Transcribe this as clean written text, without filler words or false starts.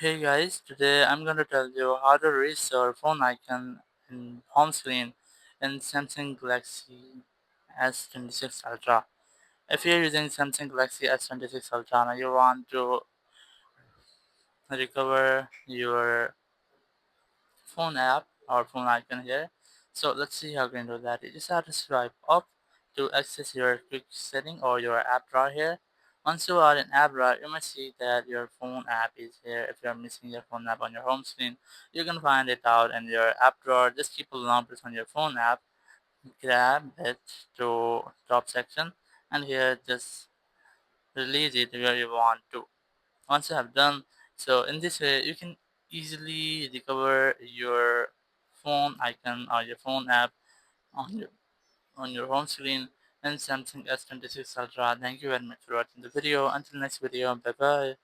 Hey guys, today I'm going to tell you how to restore phone icon in home screen in Samsung Galaxy S26 Ultra. If you're using Samsung Galaxy S26 Ultra and you want to recover your phone app or phone icon here, so let's see how we can do that. You just have to swipe up to access your quick setting or your app drawer here. Once you are in app drawer, you must see that your phone app is here. If you're missing your phone app on your home screen, you can find it out in your app drawer. Just keep a long press on your phone app, grab it to top section, and here just release it where you want to. Once you have done so, in this way you can easily recover your phone icon or your phone app on your home screen in Samsung S26 Ultra. Thank you very much for watching the video. Until next video, bye bye.